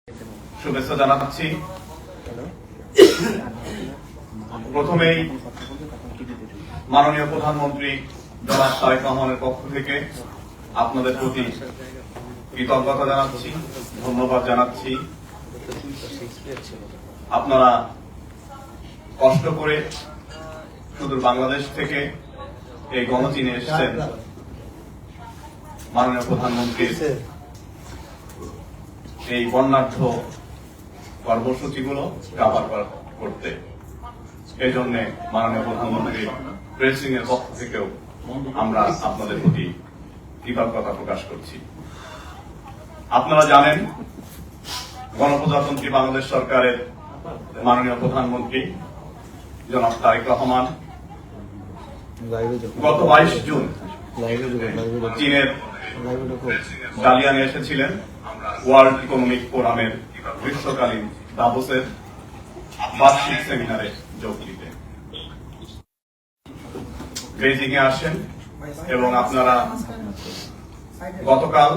শুভেচ্ছা জানাচ্ছি। প্রথমেই মাননীয় প্রধানমন্ত্রী জনাব তারেক রহমানের পক্ষ থেকে আপনাদের প্রতি কৃতজ্ঞতা জানাচ্ছি, ধন্যবাদ জানাচ্ছি। আপনারা কষ্ট করে সুদূর বাংলাদেশ থেকে এই গণচীনে এসেছেন মাননীয় প্রধানমন্ত্রীর এই বর্ণাঢ্য কর্মসূচিগুলো কাভার করতে। এই জন্য মাননীয় প্রধানমন্ত্রী প্রেসিং এর পক্ষ থেকেও আমরা আপনাদের প্রতি কৃতজ্ঞতা প্রকাশ করছি। আপনারা জানেন গণপ্রজাতন্ত্রী বাংলাদেশ সরকারের মাননীয় প্রধানমন্ত্রী জনাব তারেক রহমান গত 22 জুন চীনের ডালিয়ানে এসেছিলেন ওয়ার্ল্ড ইকোনমিক ফোরামের গ্রীষ্মকালীন দাভোসের বার্ষিক সেমিনারে যোগ দিতে। বেজিং এ আসেন এবং আপনারা গতকাল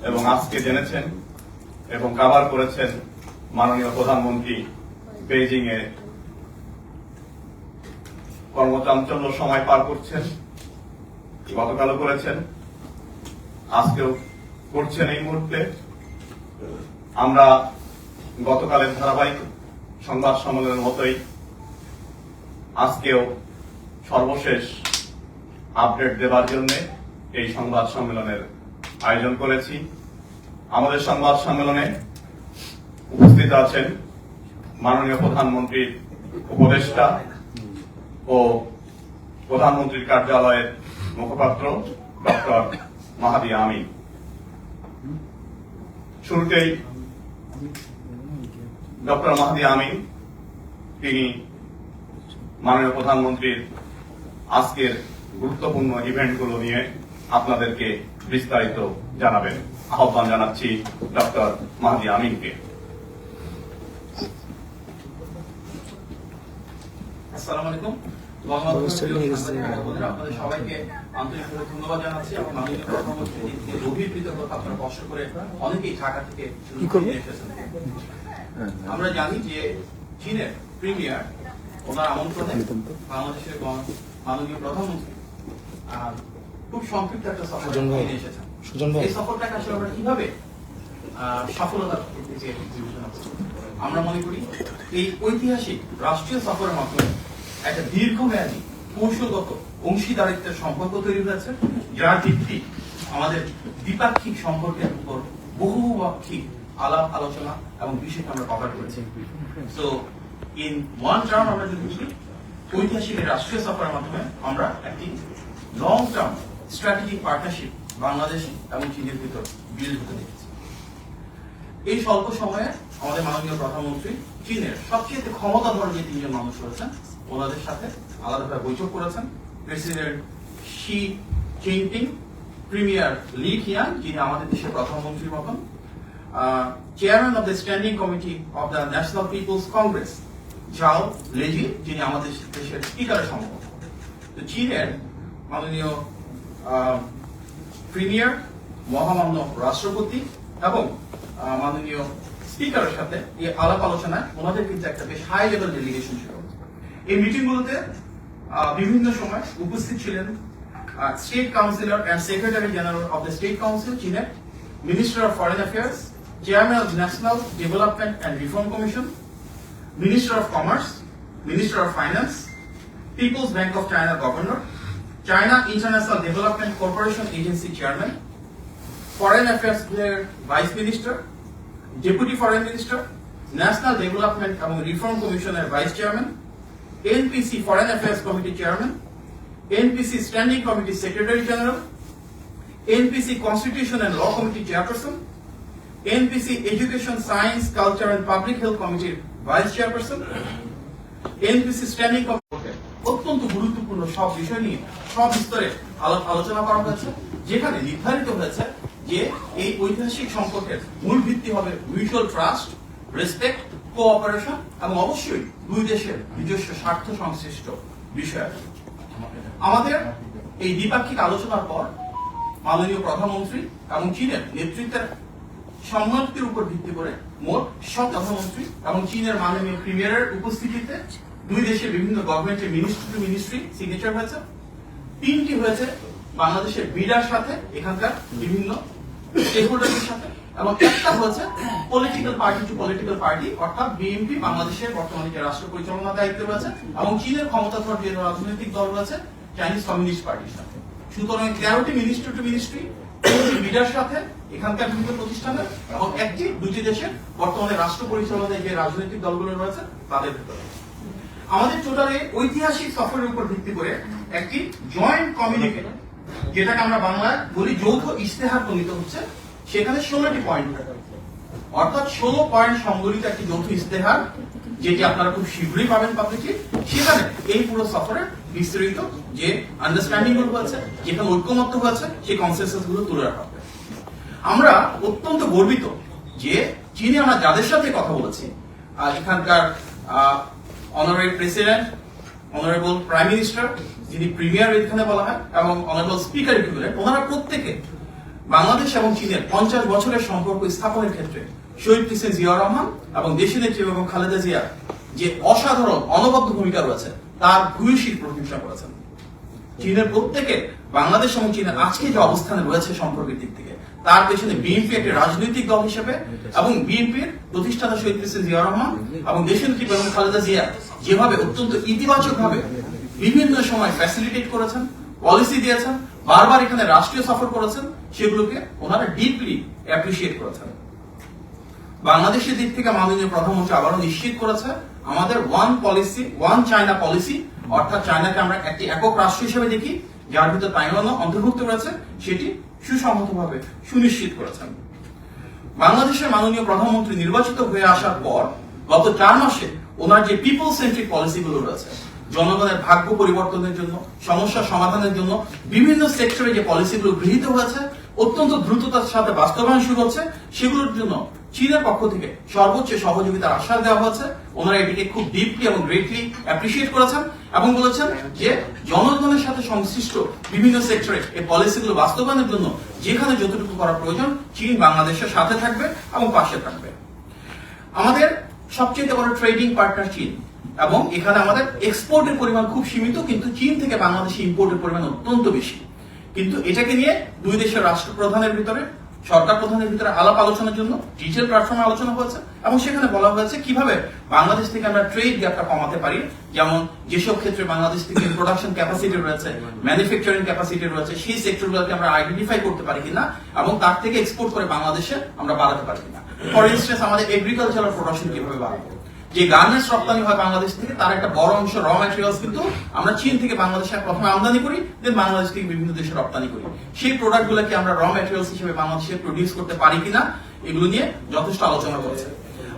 এবং আজকে জেনেছেন এবং কাভার করেছেন মাননীয় প্রধানমন্ত্রী বেজিং এ কর্মচাঞ্চল্য সময় পার করছেন। গতকালও করেছেন, আজকেও করছেন। এই মুহূর্তে আমরা গতকালের ধারাবাহিক সংবাদ সম্মেলনের মতোই আজকেও সর্বশেষ আপডেট দেবার জন্য এই সংবাদ সম্মেলনের আয়োজন করেছি। আমাদের সংবাদ সম্মেলনে উপস্থিত আছেন মাননীয় প্রধানমন্ত্রীর উপদেষ্টা ও প্রধানমন্ত্রীর কার্যালয়ের মুখপাত্র ডক্টর মাহাদি আমিন। শুরুতেই ডক্টর মাহাদি আমিন তিনি মাননীয় প্রধানমন্ত্রীর আজকের গুরুত্বপূর্ণ ইভেন্টগুলো নিয়ে আপনাদেরকে বিস্তারিত জানাবেন। আহ্বান জানাচ্ছি ডক্টর মাহাদি আমিনকে। আসসালামু আলাইকুম। আপনাদের সবাইকে আন্তরিকভাবে ধন্যবাদ জানাচ্ছি এবং মাননীয় প্রধানমন্ত্রীর গভীর কৃতজ্ঞতা। আপনারা কষ্ট করে অনেকেই ঢাকা থেকে এসেছেন। আমরা জানি যে চীনের প্রিমিয়ার ওনার আমন্ত্রণে বাংলাদেশের মাননীয় প্রধানমন্ত্রী খুব সংক্ষিপ্ত একটা সফর এসেছেন। এই সফরটাকে আসলে আমরা কিভাবে সফলতার দিকে বিবেচনা করব? আমরা মনে করি এই ঐতিহাসিক রাষ্ট্রীয় সফরের মাধ্যমে একটা দীর্ঘমেয়াদী কৌশলগত অংশীদারিত্বের সম্পর্ক তৈরি হয়েছে, যার ভিত্তি আমাদের দ্বিপাক্ষিক সম্পর্কের উপর বহুপাক্ষিক আলাপ আলোচনা এবং বিষয়কে আমরা কভার করেছি। সো ইন ওয়ান টার্ম আমরা যদি বুঝি, ঐতিহাসিক রাষ্ট্রীয় সফরের মাধ্যমে আমরা একটি long term strategic partnership Bangladesh এবং চীনের ভিতর বিল্ড হতে দেখেছি। এই স্বল্প সময়ে আমাদের মাননীয় প্রধানমন্ত্রী চীনের সবচেয়ে ক্ষমতাধর যে তিনজন মানুষ রয়েছেন ওনাদের সাথে আলাদাভাবে বৈঠক করেছেন। President Xi Jinping, premier Li Qiang যিনি আমাদের দেশের প্রধানমন্ত্রীর মতন, chairman of the Standing Committee of the National People's Congress Zhao Leji যিনি আমাদের দেশের স্পিকারের সমকক্ষ। তো চীনের মাননীয় প্রিমিয়ার, মহামান্য রাষ্ট্রপতি এবং মাননীয় স্পিকারের সাথে এই আলাপ আলোচনায় ওনাদের কিন্তু একটা বেশ হাই লেভেল ডেলিগেশন ছিল। এই মিটিংগুলোতে বিভিন্ন সময় উপস্থিত ছিলেন state councillor and secretary general of the state council চীনের, minister of foreign affairs, chairman of national development and reform commission, minister of commerce, minister of finance, people's bank of China governor, China international development corporation agency chairman, foreign affairs vice minister, deputy foreign minister, national development এবং reform কমিশনের vice chairman, NPC foreign affairs committee chairman, NPC standing committee secretary general, NPC constitution and law committee chairperson, NPC education science culture and public health কমিটির vice chairperson, NPC standing committee. অত্যন্ত গুরুত্বপূর্ণ সব বিষয় নিয়ে সব স্তরে আলোচনা করা হয়েছে, যেখানে নির্ধারিত হয়েছে যে এই ঐতিহাসিক সম্পর্কের মূল ভিত্তি হবে মিউচুয়াল ট্রাস্ট, রেসপেক্ট, কোঅপারেশন এবং অবশ্যই দুই দেশের নিজস্ব স্বার্থ সংশ্লিষ্ট বিষয়। আমাদের এই দ্বিপাক্ষিক আলোচনার পর মাননীয় প্রধানমন্ত্রী এবং চীনের নেতৃত্বের সম্মতির উপর ভিত্তি করে মোট সব প্রধানমন্ত্রী এবং চীনের মাননীয় প্রিমিয়ারের উপস্থিতিতে দুই দেশের বিভিন্ন গভর্নমেন্টের মিনিস্ট্রি টু মিনিস্ট্রি সিগনেচার হয়েছে। 3টি হয়েছে বাংলাদেশের বিডার সাথে, এখানকার বিভিন্ন স্টেকহোল্ডারদের সাথে, এবং একটা হয়েছে political party to political party, অর্থাৎ বিএনপি বাংলাদেশের বর্তমানে যে রাষ্ট্র পরিচালনার দায়িত্বে রয়েছে এবং চীনের ক্ষমতাধর যে রাজনৈতিক দল রয়েছে চাইনিজ কমিউনিস্ট পার্টির সাথে। সুতরাং 13টি মিনিস্ট্রি টু মিনিস্ট্রি, 3টি বিডার সাথে, এখানকার বিভিন্ন প্রতিষ্ঠানের, এবং দুটি দেশের বর্তমানে রাষ্ট্র পরিচালনায় যে রাজনৈতিক দলগুলো রয়েছে তাদের ভেতরে। আমাদের টোটালে ঐতিহাসিক সফরের উপর ভিত্তি করে একটি জয়েন্ট কমিউনিকে, যেটাকে আমরা বাংলায় বলি যৌথ ইশতেহার প্রণীত হচ্ছে। সেখানে 16টি পয়েন্ট, অর্থাৎ 16 পয়েন্ট সংবলিত একটি যৌথ ইশতেহার, যেটি আপনারা খুব শীঘ্রই পাবেন পাবলিকলি। সেখানে এই পুরো সফরের বিস্তারিত যে আন্ডারস্ট্যান্ডিং গুলো হয়েছে, যেখানে ঐক্যমত্য হয়েছে, সেই কনসেনসাস গুলো তুলে রাখা হবে। আমরা অত্যন্ত গর্বিত যে চীনে আমরা যাদের সাথে কথা বলেছি, এখানকার honourable president, honourable prime minister, যিনি প্রিমিয়ার এখানে বলা হয়, এবং অনারেবল স্পিকার ইকুইভ্যালেন্ট, ওনারা প্রত্যেকে বাংলাদেশ এবং চীনের 50 বছরের সম্পর্ক স্থাপনের ক্ষেত্রে শহীদ প্রেসিডেন্ট জিয়াউর রহমান এবং দেশের নেত্রী এবং খালেদা জিয়ার যে অসাধারণ অনবদ্য ভূমিকা রয়েছে তার ভূয়সী প্রশংসা করেছেন। চীনের প্রত্যেকে বাংলাদেশ এবং চীনের আজকে যে অবস্থানে রয়েছে সম্পর্কের দিক থেকে, তার পেছনে বিএনপি একটি রাজনৈতিক দল হিসেবে এবং বিএনপির প্রতিষ্ঠাতা শহীদ প্রেসিডেন্ট জিয়াউর রহমান এবং দেশের নেত্রী এবং খালেদা জিয়া যেভাবে অত্যন্ত ইতিবাচক ভাবে বিভিন্ন সময় ফ্যাসিলিটেট করেছেন, পলিসি দিয়েছেন, বারবার এখানে রাষ্ট্রীয় সফর করেছেন, সেগুলোকে ওনারা ডিপলি অ্যাপ্রিসিয়েট করেছেন। বাংলাদেশের দিক থেকে মাননীয় প্রধানমন্ত্রী আবারও নিশ্চিত করেছে আমাদের one policy, one China policy, অর্থাৎ চায়নাকে আমরা একটি একক রাষ্ট্র হিসেবে দেখি, যার ভিতরে তাইওয়ানও অন্তর্ভুক্ত রয়েছে, সেটি সুসংহতভাবে সুনিশ্চিত করেছেন। বাংলাদেশের মাননীয় প্রধানমন্ত্রী নির্বাচিত হয়ে আসার পর গত 4 মাসে ওনার যে পিপল সেন্ট্রিক পলিসি গুলো রয়েছে, জনগণের ভাগ্য পরিবর্তনের জন্য, সমস্যা সমাধানের জন্য বিভিন্ন সেক্টরে যে পলিসিগুলো গৃহীত হয়েছে, অত্যন্ত দ্রুততার সাথে বাস্তবায়ন শুরু হচ্ছে, সেগুলোর জন্য চীনের পক্ষ থেকে সর্বোচ্চ সহযোগিতার আশ্বাস দেওয়া হয়েছে। ওনারা এটিকে খুব ডিপলি এবং গ্রেটলি অ্যাপ্রিসিয়েট করেছেন এবং বলেছেন যে জনগণের সাথে সংশ্লিষ্ট বিভিন্ন সেক্টরে এই পলিসিগুলো বাস্তবায়নের জন্য যেখানে যতটুকু করা প্রয়োজন, চীন বাংলাদেশের সাথে থাকবে এবং পাশে থাকবে। আমাদের সবচেয়ে বড় ট্রেডিং পার্টনার চীন, এবং এখানে আমাদের এক্সপোর্টের পরিমাণ খুব সীমিত, কিন্তু চীন থেকে বাংলাদেশে ইম্পোর্টের পরিমাণ অত্যন্ত বেশি। কিন্তু এটাকে নিয়ে দুই দেশের রাষ্ট্রপ্রধানের ভিতরে, সরকার প্রধানের ভিতরে আলাপ আলোচনার জন্য ডিজিটাল প্ল্যাটফর্মে আলোচনা হয়েছে, এবং সেখানে বলা হয়েছে কিভাবে বাংলাদেশ থেকে আমরা ট্রেড গ্যাপটা কমাতে পারি। যেমন যেসব ক্ষেত্রে বাংলাদেশ থেকে প্রোডাকশন ক্যাপাসিটি রয়েছে, ম্যানুফ্যাকচারিং ক্যাপাসিটি রয়েছে, সেই সেক্টরগুলোকে আমরা আইডেন্টিফাই করতে পারি কিনা এবং তার থেকে এক্সপোর্ট করে বাংলাদেশে আমরা বাড়াতে পারি কিনা। ফর ইনস্টেন্স, আমাদের এগ্রিকালচারাল প্রোডাকশন কিভাবে বাড়াবো। যে গার্মেন্টস রপ্তানি হয় বাংলাদেশ থেকে, তার একটা বড় অংশ র ম্যাটেরিয়ালস কিন্তু আমরা চীন থেকে বাংলাদেশে প্রথমে আমদানি করি, দেন বাংলাদেশ থেকে বিভিন্ন দেশে রপ্তানি করি। সেই প্রোডাক্ট গুলোকে আমরা র ম্যাটেরিয়ালস হিসেবে বাংলাদেশে প্রডিউস করতে পারি কিনা, এগুলো নিয়ে যথেষ্ট আলোচনা করেছে।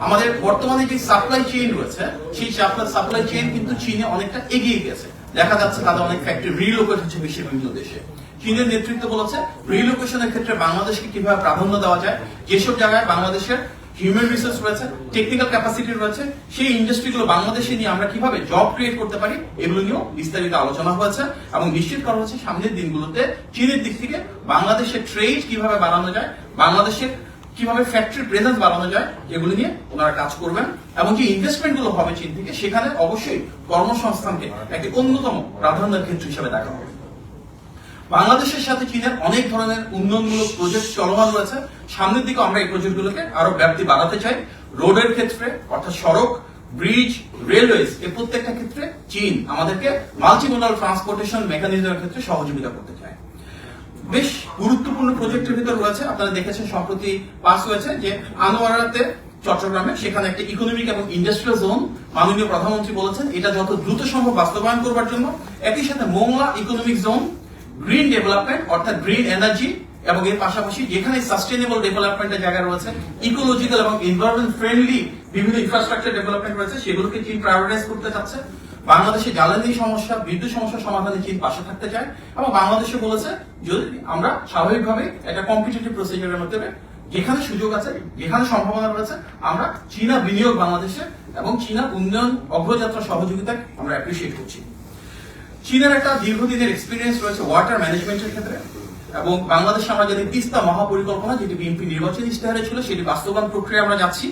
আমাদের বর্তমানে যে সাপ্লাই চেইন রয়েছে, সেই সাপ্লাই চেইন কিন্তু চীনে অনেকটা এগিয়ে গেছে। দেখা যাচ্ছে তাদের অনেক ফ্যাক্টরি রিলোকেট হচ্ছে বিশ্বের বিভিন্ন দেশে। চীনের নেতৃত্ব বলেছে রিলোকেশনের ক্ষেত্রে বাংলাদেশকে কিভাবে প্রাধান্য দেওয়া যায়, যেসব জায়গায় বাংলাদেশের হিউম্যান রিসোর্স রয়েছে, টেকনিক্যাল ক্যাপাসিটি রয়েছে, সেই ইন্ডাস্ট্রিগুলো বাংলাদেশে নিয়ে আমরা কিভাবে জব ক্রিয়েট করতে পারি, এগুলো নিয়েও বিস্তারিত আলোচনা হয়েছে এবং নিশ্চিত করা হচ্ছে সামনের দিনগুলোতে চীনের দিক থেকে বাংলাদেশের ট্রেড কিভাবে বাড়ানো যায়, বাংলাদেশের কিভাবে ফ্যাক্টরি প্রেজেন্স বাড়ানো যায়, এগুলো নিয়ে ওনারা কাজ করবেন। এবং যে ইনভেস্টমেন্ট গুলো হবে চীন থেকে, সেখানে অবশ্যই কর্মসংস্থানকে একটি অন্যতম প্রাধান্যের ক্ষেত্র হিসেবে দেখা হবে। বাংলাদেশের সাথে চীনের অনেক ধরনের উন্নয়নমূলক প্রজেক্ট চলমান রয়েছে। সামনের দিকে আমরা এই প্রজেক্টগুলোকে আরো ব্যাপ্তি বাড়াতে চাই। রোডের ক্ষেত্রে, অর্থাৎ সড়ক, ব্রিজ, রেলওয়েজ, এই প্রত্যেকটা ক্ষেত্রে চীন আমাদেরকে মাল্টিমোডাল ট্রান্সপোর্টেশন মেকানিজমের ক্ষেত্রে সহযোগিতা করতে চায়। বেশ গুরুত্বপূর্ণ প্রজেক্টের ভিতর রয়েছে, আপনারা দেখেছেন সম্প্রতি পাস হয়েছে যে আনোয়ারাতে চট্টগ্রামে, সেখানে একটা ইকোনমিক এবং ইন্ডাস্ট্রিয়াল জোন মাননীয় প্রধানমন্ত্রী বলেছেন এটা যত দ্রুত সম্ভব বাস্তবায়ন করবার জন্য। একই সাথে Mongla economic zone, green development অর্থাৎ গ্রিন এনার্জি, এবং এর পাশাপাশি যেখানে সাস্টেইনেবল ডেভেলপমেন্টের জায়গা রয়েছে, ইকোলজিক্যাল এবং এনভায়রনমেন্ট ফ্রেন্ডলি বিভিন্ন ইনফ্রাস্ট্রাকচার ডেভেলপমেন্ট রয়েছে, সেগুলোকে চীন প্রায়োরিটাইজ করতে চাচ্ছে। বাংলাদেশে জ্বালানি সমস্যা, বিদ্যুৎ সমস্যার সমাধানে চীন পাশে থাকতে চায় এবং বাংলাদেশে বলেছে যদি আমরা স্বাভাবিকভাবে একটা কম্পিটিটিভ প্রসিজারের মধ্যে যেখানে সুযোগ আছে, যেখানে সম্ভাবনা রয়েছে, আমরা চীনা বিনিয়োগ বাংলাদেশে এবং চীনা উন্নয়ন অগ্রযাত্রা সহযোগিতাকে আমরা অ্যাপ্রিসিয়েট করছি। চীনের একটা দীর্ঘদিনের এক্সপিরিয়েন্স রয়েছে ওয়াটার ম্যানেজমেন্টের ক্ষেত্রে, এবং বাংলাদেশে আমরা যদি তিস্তা মহাপরিকল্পনা, যেটি বিএনপি নির্বাচনী ইশতেহারে ছিল, সেটি বাস্তবায়ন প্রক্রিয়া আমরা যাচ্ছি।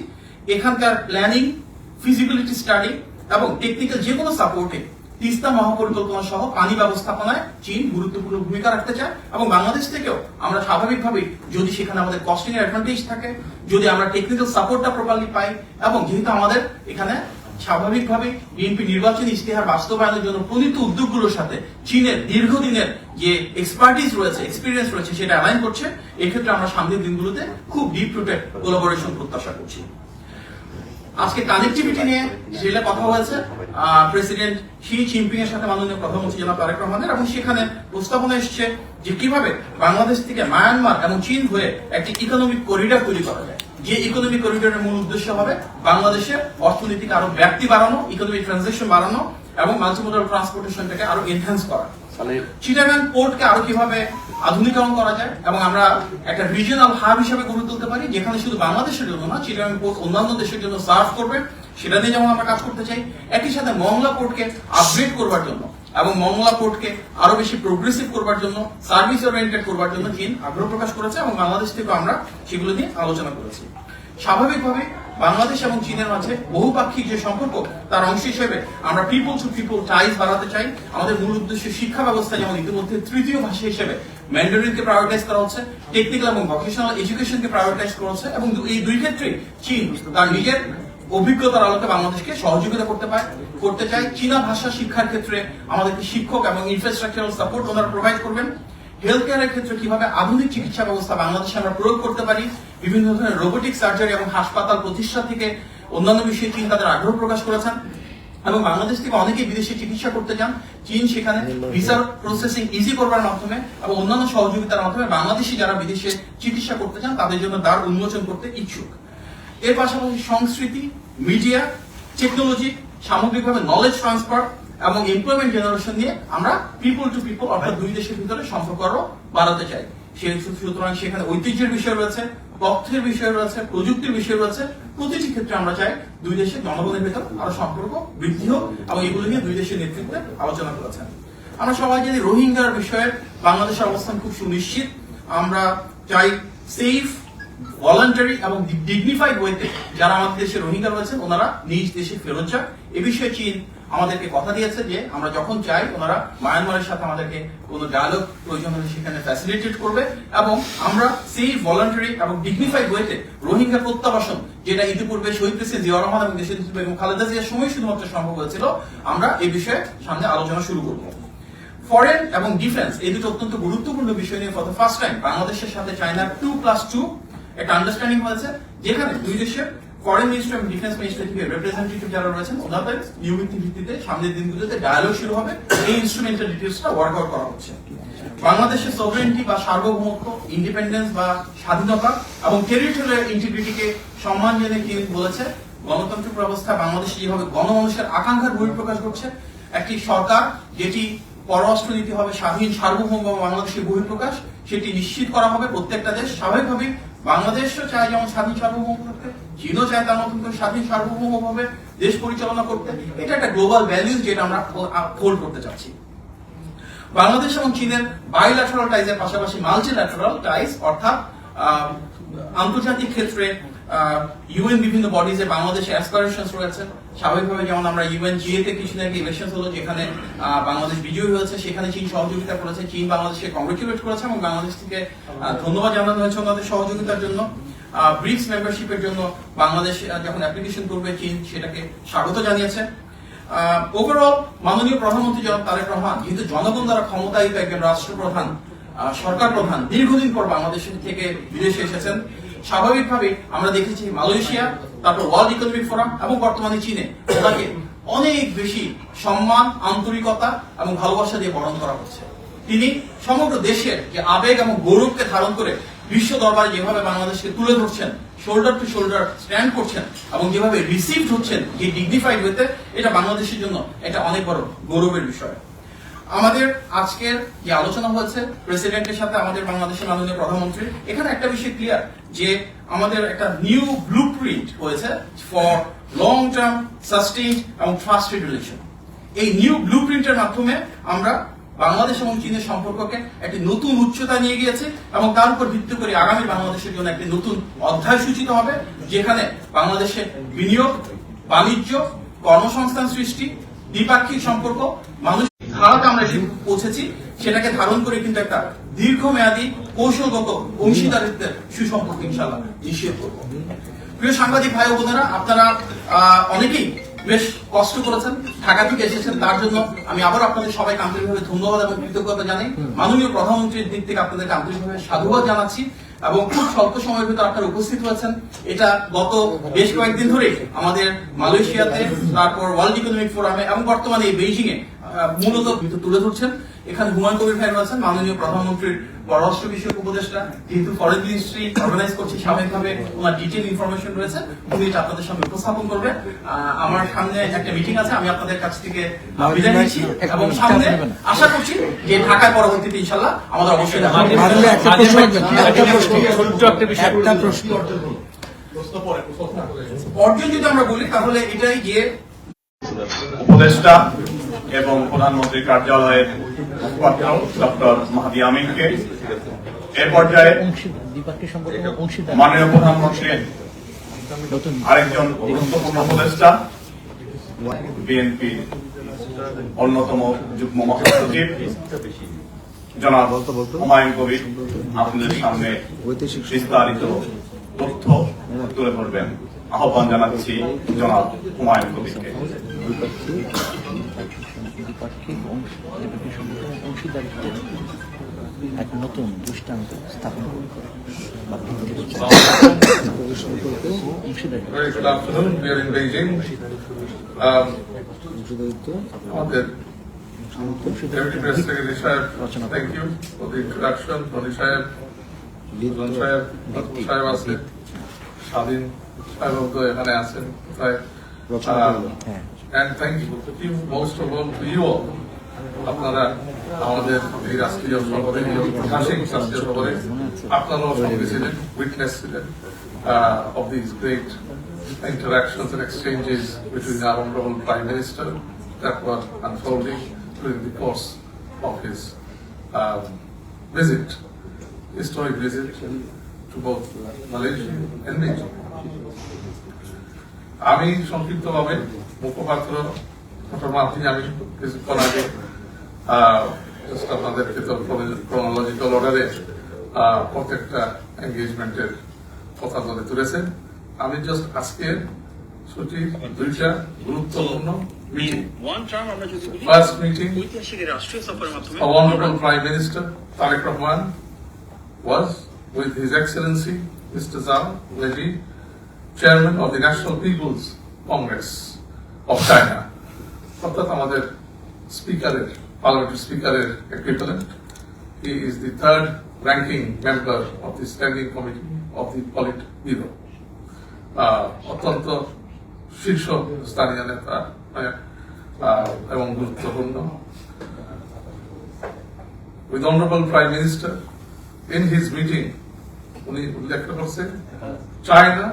এখানকার প্ল্যানিং, ফিজিবিলিটি স্টাডি এবং টেকনিক্যাল যে কোনো সাপোর্টে তিস্তা মহাপরিকল্পনা সহ পানি ব্যবস্থাপনায় চীন গুরুত্বপূর্ণ ভূমিকা রাখতে চায় এবং বাংলাদেশ থেকেও আমরা স্বাভাবিকভাবেই যদি সেখানে আমাদের কস্টিং এর অ্যাডভান্টেজ থাকে, যদি আমরা টেকনিক্যাল সাপোর্টটা প্রপারলি পাই এবং যেহেতু আমাদের এখানে স্বাভাবিকভাবে বিএনপি নির্বাচনী ইশতেহার বাস্তবায়নের জন্য প্রণীত উদ্যোগগুলোর সাথে চীনের দীর্ঘদিনের যে এক্সপার্টিস রয়েছে, এক্সপিরিয়েন্স রয়েছে সেটা অ্যালাইন করছে। এক্ষেত্রে আমরা সামনের দিনগুলোতে খুব ডিপ রুটেড কোলাবোরেশন প্রত্যাশা করছি। আজকে কানেক্টিভিটি নিয়ে যেটা কথা হয়েছে প্রেসিডেন্ট শি জিনপিং এর সাথে মাননীয় প্রধানমন্ত্রী জনাব তারেক রহমানের, এবং সেখানে প্রস্তাবনা এসেছে যে কিভাবে বাংলাদেশ থেকে মায়ানমার এবং চীন হয়ে একটি ইকোনমিক করিডর তৈরি করা যায়, যে ইকোনমিক করিডোরের মূল উদ্দেশ্য হবে বাংলাদেশের অর্থনীতিকে আরো ব্যাপ্তি বাড়ানো, ইকোনমিক ট্রানজাকশন বাড়ানো এবং মাল্টিমোডাল ট্রান্সপোর্টেশনটাকে আরো এনহ্যান্স করা, চিটাগাং পোর্টকে আরো কিভাবে আধুনিকরণ করা যায় এবং আমরা একটা রিজিওনাল হাব হিসেবে গড়ে তুলতে পারি, যেখানে শুধু বাংলাদেশের জন্য না, চিটাগাং পোর্ট অন্যান্য দেশের জন্য সার্ভ করবে, সেটা নিয়ে যেমন আমরা কাজ করতে চাই। একই সাথে মংলা পোর্টকে আপগ্রেড করবার জন্য এবং মংলা পোর্টকে আরো বেশি প্রোগ্রেসিভ করবার জন্য, সার্ভিস ওরিয়েন্টেড করবার জন্য চীন আগ্রহ প্রকাশ করেছে এবং বাংলাদেশ থেকে আমরা সেগুলো নিয়ে আলোচনা করেছি। স্বাভাবিকভাবে বাংলাদেশ এবং চীনের মাঝে বহুপাক্ষিক যে সম্পর্ক, তার অংশ হিসেবে আমরা পিপল টু পিপল টাইজ বাড়াতে চাই। আমাদের মূল উদ্দেশ্য শিক্ষা ব্যবস্থা যেমন ইতিমধ্যে তৃতীয় ভাষা হিসেবে ম্যান্ডারিনকে প্রায়োরিটাইজ করা হচ্ছে, টেকনিক্যাল এবং ভোকেশনাল এডুকেশনকে প্রায়োরিটাইজ করা হচ্ছে এবং এই দুই ক্ষেত্রে চীন তার নিজের অভিজ্ঞতার আলোকে বাংলাদেশকে সহযোগিতা করতে চায়। চীনা ভাষা শিক্ষার ক্ষেত্রে আমাদেরকে শিক্ষক এবং ইনফ্রাস্ট্রাকচারাল সাপোর্ট ওনারা প্রোভাইড করবেন। হেলথ কেয়ারের ক্ষেত্রে কিভাবে আধুনিক চিকিৎসা ব্যবস্থা বাংলাদেশে আমরা প্রয়োগ করতে পারি, বিভিন্ন ধরনের রোবোটিক সার্জারি এবং হাসপাতাল প্রতিষ্ঠা থেকে অন্যান্য বিষয়ে চীন তাদের আগ্রহ প্রকাশ করেছেন এবং বাংলাদেশ থেকে অনেকেই বিদেশে চিকিৎসা করতে যান। চীন সেখানে ভিসার প্রসেসিং ইজি করবার মাধ্যমে এবং অন্যান্য সহযোগিতার মাধ্যমে বাংলাদেশি যারা বিদেশে চিকিৎসা করতে চান তাদের জন্য দ্বার উন্মোচন করতে ইচ্ছুক। এর পাশাপাশি সংস্কৃতি, মিডিয়া, টেকনোলজি, সামগ্রিকভাবে নলেজ ট্রান্সফার এবং এমপ্লয়মেন্ট জেনারেশন নিয়ে আমরা পিপল টু পিপল অর্থাৎ দুই দেশের ভিতরে সম্পর্ক আরো বাড়াতে চাই। সুতরাং সেখানে ঐতিহ্যের বিষয় রয়েছে, তথ্যের বিষয় রয়েছে, প্রযুক্তির বিষয় রয়েছে। প্রতিটি ক্ষেত্রে আমরা চাই দুই দেশের জনগণের ভেতর আরো সম্পর্ক বৃদ্ধি হোক এবং এগুলো নিয়ে দুই দেশের নেতৃত্বে আলোচনা করেছেন। আমরা সবাই জানি রোহিঙ্গার বিষয়ে বাংলাদেশের অবস্থান খুব সুনিশ্চিত। আমরা চাই সেফ, ভলান্টারি এবং ডিগনিফাইড ওয়েতে যারা আমাদের দেশে রোহিঙ্গা রয়েছেন ওনারা নিজ দেশে ফেরত যাক। এ বিষয়ে চীন আমাদেরকে কথা দিয়েছে যে আমরা যখন চাই ওনারা মায়ানমারের সাথে আমাদেরকে কোনো ডায়ালগ প্রয়োজন হলে সেখানে ফ্যাসিলিটেট করবে এবং আমরা সেই ভলান্টারি এবং ডিগনিফাইড ওয়েতে রোহিঙ্গা প্রত্যাবাসন, যেটা ইতিপূর্বে শহীদ প্রেসিডেন্ট জিয়াউর রহমান এবং দেশের বেগম খালেদা জিয়ার সময় শুধুমাত্র সম্ভব হয়েছিল, আমরা এই বিষয়ে সামনে আলোচনা শুরু করব। ফরেন এবং ডিফেন্স এই দুটো অত্যন্ত গুরুত্বপূর্ণ বিষয় নিয়ে ফর দ্য ফার্স্ট টাইম বাংলাদেশের সাথে চায়নার 2+2 একটা আন্ডারস্ট্যান্ডিং হয়েছে, যেখানে দুই দেশের ফরেন মিনিস্টার এবং ডিফেন্স মিনিস্টার থেকে রিপ্রেজেন্টেটিভ যারা রয়েছেন ওনাদের নিয়মিত ভিত্তিতে সামনের দিনগুলোতে ডায়ালগ শুরু হবে। এই ইনস্ট্রুমেন্টাল ডিটেইলসটা ওয়ার্ক আউট করা হচ্ছে। বাংলাদেশের সভরেন্টি বা সার্বভৌমত্ব, ইন্ডিপেন্ডেন্স বা স্বাধীনতা এবং টেরিটোরিয়াল ইন্টিগ্রিটিকে সম্মান জেনে কি বলেছে, গণতান্ত্রিক ব্যবস্থা বাংলাদেশে যেভাবে গণমানুষের আকাঙ্ক্ষার বহিঃপ্রকাশ ঘটছে, একটি সরকার যেটি পররাষ্ট্রনীতি হবে স্বাধীন, সার্বভৌম বাংলাদেশের বহিঃপ্রকাশ, সেটি নিশ্চিত করা হবে। প্রত্যেকটা দেশ স্বাভাবিকভাবে বাংলাদেশও চায় যেমন স্বাধীন সার্বভৌম করতে, চীনও চায় তার মতন করে স্বাধীন সার্বভৌমভাবে দেশ পরিচালনা করতে। এটা একটা গ্লোবাল ভ্যালুজ যেটা আমরা হোল্ড করতে চাচ্ছি। বাংলাদেশ এবং চীনের বাইল্যাটারাল টাইজের পাশাপাশি মাল্টিল্যাটারাল টাইজ অর্থাৎ আন্তর্জাতিক ক্ষেত্রে ইউএন বিভিন্ন বডিজে বাংলাদেশে অ্যাসপারেশনস রয়েছে। স্বাভাবিকভাবে যেমন আমরা ইউএন জিএ তে কিছুদিন আগে ইলেকশন হলো, যেখানে বাংলাদেশ বিজয়ী হয়েছে, সেখানে চীন সহযোগিতা করেছে, চীন বাংলাদেশকে কংগ্রেচুলেট করেছে এবং বাংলাদেশ থেকে ধন্যবাদ জানানো হয়েছে ওনাদের সহযোগিতার জন্য। ব্রিক্স মেম্বারশিপের জন্য বাংলাদেশ যখন অ্যাপ্লিকেশন করবে চীন সেটাকে স্বাগত জানিয়েছে। ওভারঅল মাননীয় প্রধানমন্ত্রী জনাব তারেক রহমান যেহেতু জনগণ দ্বারা ক্ষমতায়িত একজন রাষ্ট্রপ্রধান, সরকার প্রধান, দীর্ঘদিন পর বাংলাদেশ থেকে বিদেশে এসেছেন, স্বাভাবিকভাবে আমরা দেখেছি মালয়েশিয়া, তারপর ওয়ার্ল্ড ইকোনমিক ফোরাম এবং বর্তমানে চীনে ওনাকে অনেক বেশি সম্মান, আন্তরিকতা এবং ভালোবাসা দিয়ে বরণ করা হচ্ছে। তিনি সমগ্র দেশের যে আবেগ এবং গৌরবকে ধারণ করে বিশ্ব দরবারে যেভাবে বাংলাদেশকে তুলে ধরছেন, শোল্ডার টু শোল্ডার স্ট্যান্ড করছেন এবং যেভাবে রিসিভড হচ্ছেন যে ডিগনিফাইড হতে, এটা বাংলাদেশের জন্য এটা অনেক বড় গৌরবের বিষয়। আমাদের আজকের যে আলোচনা হয়েছে প্রেসিডেন্টের সাথে আমাদের বাংলাদেশের মাননীয় প্রধানমন্ত্রী, এখানে একটা বিষয় ক্লিয়ার যে আমাদের একটা নিউ ব্লুপ্রিন্ট হয়েছে ফর লং টার্ম সাস্টেইনড এবং ট্রাস্টেড রিলেশন। এই নিউ ব্লুপ্রিন্টের মাধ্যমে আমরা বাংলাদেশ এবং চীনের সম্পর্ককে একটি নতুন উচ্চতায় নিয়ে গিয়েছে এবং তার উপর ভিত্তি করে আগামী বাংলাদেশের জন্য একটি নতুন অধ্যায় সূচিত হবে, যেখানে বাংলাদেশের বিনিয়োগ, বাণিজ্য, কর্মসংস্থান সৃষ্টি, দ্বিপাক্ষিক সম্পর্ক, মানুষ ধারাতে আমরা এসে পৌঁছেছি, সেটাকে ধারণ করে কিন্তু একটা দীর্ঘমেয়াদী কৌশলগত অংশীদারিত্বের সুসম্পর্ক ইনশাআল্লাহ নিশ্চিত করব। প্রিয় সাংবাদিক ভাই ও বোনেরা, আপনারা অনেকেই বেশ কষ্ট করেছেন, ঢাকা থেকে এসেছেন, তার জন্য আমি আবার আপনাদের সবাইকে আন্তরিকভাবে ধন্যবাদ এবং কৃতজ্ঞতা জানাই। মাননীয় প্রধানমন্ত্রীর দিক থেকে আপনাদেরকে আন্তরিকভাবে সাধুবাদ জানাচ্ছি এবং খুব স্বল্প সময়ের ভিতরে আপনারা উপস্থিত হয়েছেন। এটা গত বেশ কয়েকদিন ধরে আমাদের মালয়েশিয়াতে, তারপর ওয়ার্ল্ড ইকোনমিক ফোরামে এবং বর্তমানে এই বেইজিং এ মূলত তুলে ধরছেন। এখানে হুমায়ুন কবির ভাই রয়েছেন, মাননীয় প্রধানমন্ত্রীর পররাষ্ট্র বিষয়ক উপদেষ্টা, যেহেতু ফরেন মিনিস্ট্রি অর্গানাইজ করছে, সাময়িকভাবে ওনার ডিটেইল ইনফরমেশন রয়েছে, উনি এটা আপনাদের সামনে উপস্থাপন করবে। আমার সামনে একটা মিটিং আছে, আমি আপনাদের কাছ থেকে বিদায় নিচ্ছি এবং সামনে আশা করছি যে ঢাকায় পরবর্তীতে ইনশাআল্লাহ আমাদের অবশ্যই দেখা হবে। অর্জন যদি আমরা বলি তাহলে এটাই যে উপদেষ্টা এবং প্রধানমন্ত্রী কার্যালয়ের মুখপাত্র ডক্টর মাহদি আমিনকে এ পর্যায়ে মাননীয় প্রধানমন্ত্রীর আরেকজন গুরুত্বপূর্ণ উপদেষ্টা, বিএনপি অন্যতম যুগ্ম মহাসচিব জনাব হুমায়ুন কবির আপনাদের সামনে বিস্তারিত তথ্য তুলে ধরবেন। আহ্বান জানাচ্ছি জনাব হুমায়ুন কবিরকে। দ্বিপাক্ষিক অংশীদারিত্বের এক নতুন দৃষ্টান্ত স্থাপন করবে। Very good afternoon. We are in Beijing. Deputy Press Secretary Sahib, thank you for the introduction. Tony Sahib, Don Sahib, Sahib আছে, স্বাধীন সাহেব তো এখানে আছেন প্রায়। And thank you most of all to you all. আপনারা আমাদের এই রাষ্ট্রীয় সফরে, মাসিক রাষ্ট্রীয় সফরে আপনারাও সঙ্গে ছিলেন, উইটনেস ছিলেন of these great interactions and exchanges between our Honorable Prime Minister that were unfolding during the course of his visit, historic visit to both Malaysia and Beijing. আমি সংক্ষিপ্তভাবে মুখপাত্র ডক্টর মাহদি আমিন কিছুক্ষণ আগে আপনাদেরকে তো ক্রোনোলজিক্যাল অর্ডারে প্রত্যেকটা এঙ্গেজমেন্টের কথা বলে তুলেছেন। আমি জাস্ট আজকে সূচির দুইটা গুরুত্বপূর্ণ meeting. First meeting of Honorable Prime Minister Tariq Rahman was with His Excellency Mr. Zhao Leji, Chairman of the National People's Congress of China. অর্থাৎ আমাদের স্পিকারের, পার্লামেন্টের স্পিকারের equivalent. He is the third ranking member of the Standing Committee of the Politburo. অত্যন্ত শীর্ষ স্থানীয় নেতা এবং গুরুত্বপূর্ণ। With Honorable Prime Minister in his meeting, উনি উল্লেখ করছেন China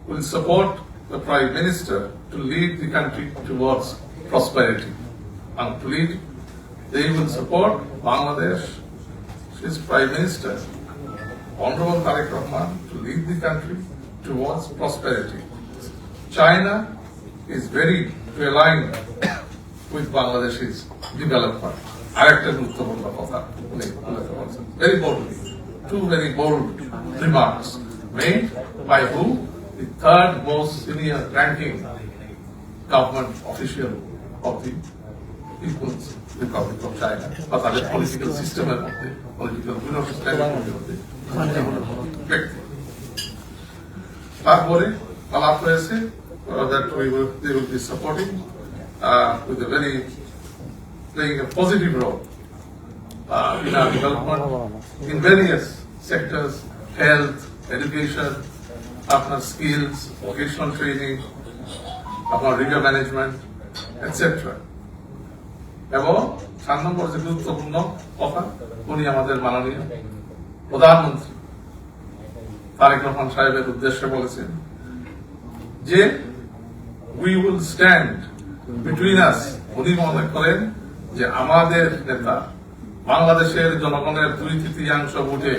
will support the Prime Minister to lead the country towards prosperity. And to lead, they will support Bangladesh, his Prime Minister, Honorable Tariq Rahman, to lead the country towards prosperity. China is ready to align with Bangladesh's development. Arekta গুরুত্বপূর্ণ কথা উনি উল্লেখ করেছেন। Very boldly, two very bold remarks made by who? The third most senior ranking government official of the People's Republic of China, but other political system of the political ব্যক্তি। তারপরে আলাপ হয়েছে that they will be supporting with a very playing a positive role in our development in various sectors, health, education, আপনার skills, vocational training, আপনার river management, etc. এবং 4 নম্বর যে গুরুত্বপূর্ণ কথা, উনি আমাদের মাননীয় প্রধানমন্ত্রী তারেক রহমান সাহেবের উদ্দেশ্যে বলেছেন যে we will stand between us. উনি মনে করেন যে আমাদের নেতা বাংলাদেশের জনগণের 2/3 ভোটে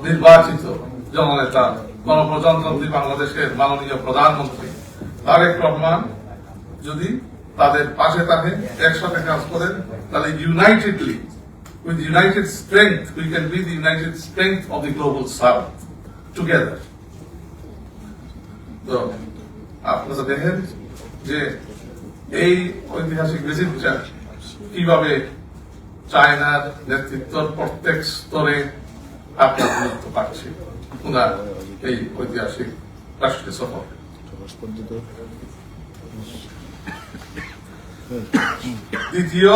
নির্বাচিত জননেতা গণপ্রজাতন্ত্রী বাংলাদেশের মাননীয় প্রধানমন্ত্রী তারেক রহমান যদি তাদের পাশে থাকে, একসাথে কাজ করেন, তাহলে unitedly with united strength we can be the united strength of the global south together. তো আপনারা দেখেন যে এই ঐতিহাসিক ভিজিটটা কিভাবে চায়নার নেতৃত্বের প্রত্যেক স্তরে আপনার গুরুত্ব পাচ্ছে ওনার এই ঐতিহাসিক রাষ্ট্রীয় সফর। দ্বিতীয়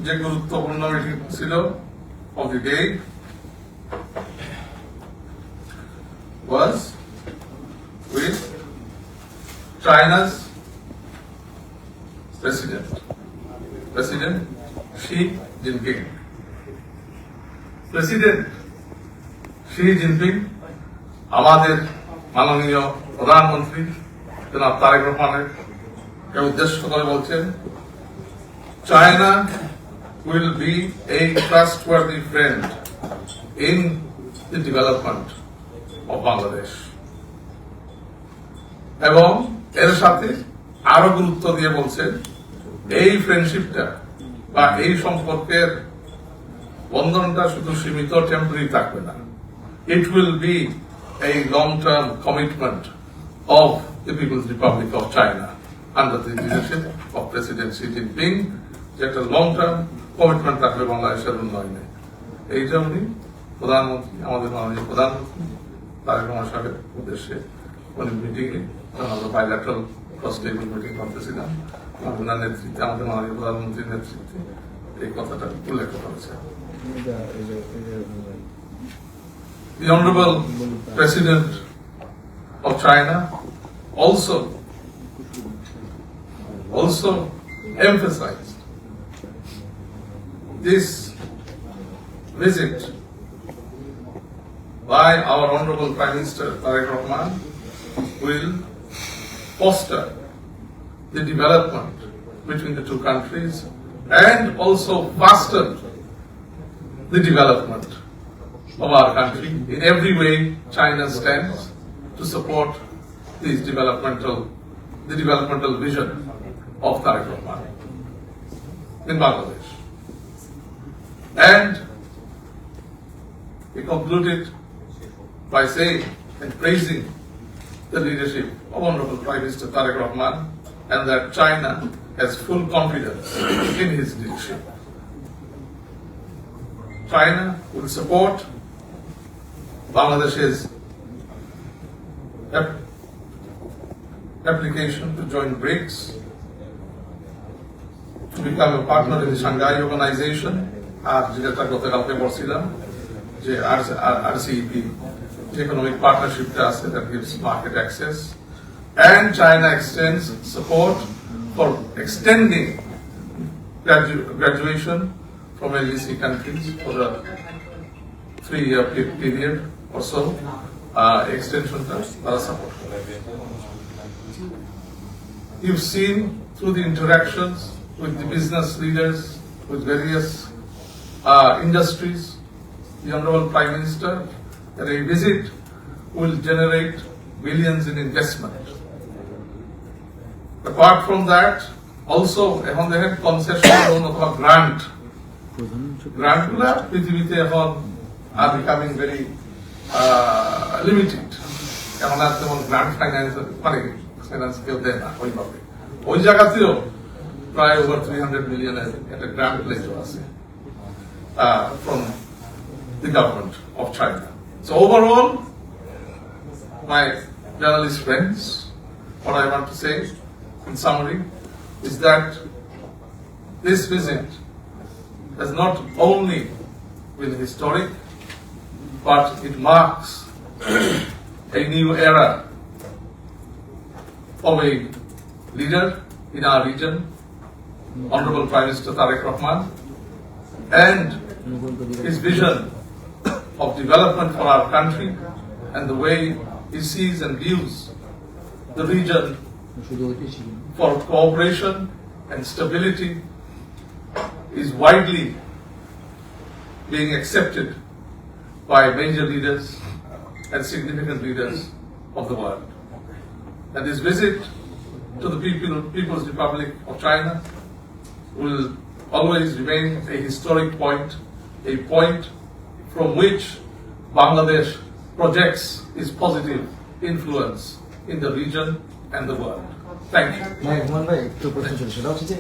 যে গুরুত্বপূর্ণ মিটিং ছিল of the day was with China's President Xi Jinping. President Xi Jinping আমাদের মাননীয় প্রধানমন্ত্রী জনাব তারেক রহমানের উদ্দেশ্য করে বলছেন, China will be a trustworthy friend in the development of Bangladesh. এবং এর সাথে আরো গুরুত্ব দিয়ে বলছেন, এই ফ্রেন্ডশিপটা বা এই সম্পর্কের বন্ধনটা শুধু সীমিত টেম্পোরারি থাকবে না, it will be a long-term commitment of the People's Republic of China under the leadership of President Xi Jinping, যে একটা long-term কমিটমেন্ট থাকবে বাংলাদেশের উন্নয়নে। এইটা উনি প্রধানমন্ত্রী, আমাদের মাননীয় প্রধানমন্ত্রী তারেক রহমান সাহেবের উদ্দেশ্যে উনি মিটিংয়ে আমরা বাইল্যাটারাল ফার্স্ট টেবিল মিটিং করতেছিলাম, ওনার নেতৃত্বে, আমাদের মাননীয় প্রধানমন্ত্রীর নেতৃত্বে এই কথাটা উল্লেখ করেছে। The Honorable President of China also emphasized this visit by our Honorable Prime Minister Tareq Rahman will foster the development between the two countries and also fasten the development of our country. In every way, China stands to support the developmental vision of Tareq Rahman in Bangladesh. And he concluded by saying and praising the leadership of Honorable Prime Minister Tareq Rahman, and that China has full confidence in his leadership. China will support Bangladesh's application to join BRICS, to become a partner in the Shanghai Organization, আর যেটা গতকালকে বলছিলাম যে RCEP, the economic partnership that gives market access, and China extends support for extending graduation from LDC countries for a 3-year period or so. Extension support. You've seen through the interactions with the business leaders, with various industries, the Honorable Prime Minister, that a visit will generate billions in investment. Apart from that, also এখন দেখেন concession loan অথবা গ্রান্টগুলা পৃথিবীতে এখন আর becoming very limited. এখন আর তেমন grant finance কেউ দেয় না ওইভাবে। ওই জায়গাতেও প্রায় ওভার 300 মিলিয়নের একটা গ্রান্ট লেজও আছে from the government of China. So overall, my journalist friends, what I want to say in summary is that this visit has not only been historic, but it marks a new era of a leader in our region, Honorable Prime Minister Tareq Rahman, and his vision of development for our country and the way he sees and views the region for cooperation and stability is widely being accepted by major leaders and significant leaders of the world. And this visit to the People's Republic of China will always remain a historic point, a point from which Bangladesh projects its positive influence in the region and the world. Thank you. ভাই human ভাই একটু প্রশ্ন ছিল সেটা হচ্ছে যে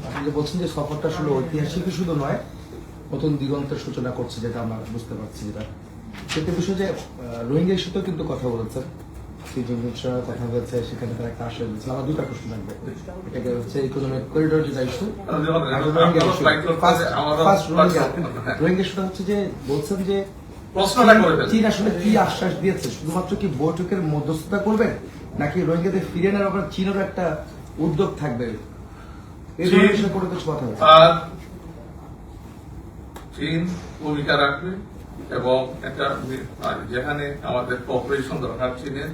আপনি যে বলছেন যে সফরটা আসলে ঐতিহাসিক শুধু নয় নতুন দিগন্তের সূচনা করছে যেটা আমরা বুঝতে পারছি যেটা সেটা বিষয় যে রোহিঙ্গা ইস্যুতেও কিন্তু কথা বলেছেন শ্রী জিনপিং কথা বলেছে সেখানে তার একটা আশা দিচ্ছে আমার দুটা প্রশ্ন থাকবে এটাকে হচ্ছে ইকোনমিক করিডোর যেটা ইস্যু রোহিঙ্গা ইস্যুটা হচ্ছে যে বলছেন যে প্রশ্নটা করে ফেলুন। চীন আসলে কি আশ্বাস দিয়েছে শুধুমাত্র কি বৈঠকের মধ্যস্থতা করবেন নাকি রোহিঙ্গাদের ফিরিয়ে নেওয়ার ব্যাপারে চীনেরও একটা উদ্যোগ থাকবে এই ধরনের বিষয়ে কোনো কিছু কথা হয়েছে আর চীন ভূমিকা রাখবে এবং একটা যেখানে আমাদের কোঅপারেশন দরকার চীনের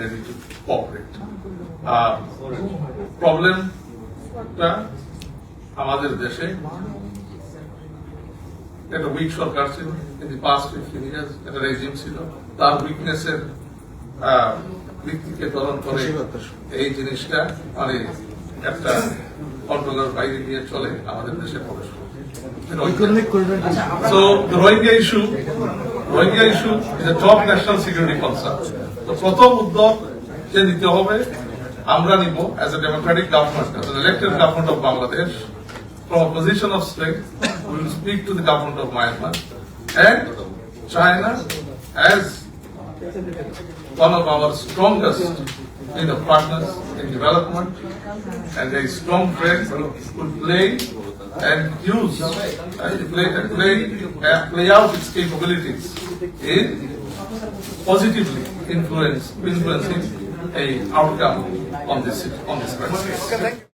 রেডি টু কোঅপারেট। আর প্রবলেমটা আমাদের দেশে একটা উইক সরকার ছিল, ইন দি পাস্ট 15 ইয়ার্স একটা রেজিম ছিল, তার উইকনেসের ভিত্তিকে তদন করে এই জিনিসটা মানে একটা কন্ট্রোলের বাইরে নিয়ে চলে আমাদের দেশে প্রবেশ করে। Economic corridor So the Rohingya issue is a top national security concern. তো প্রথম উদ্যোগ যে নিতে হবে আমরা নিব as a democratic government, as an elected government of Bangladesh, from a position of strength, we will speak to the government of Myanmar and China as one of our strongest partners in development and a strong friend will play and use play out its capabilities in positively influencing a outcome on this crisis.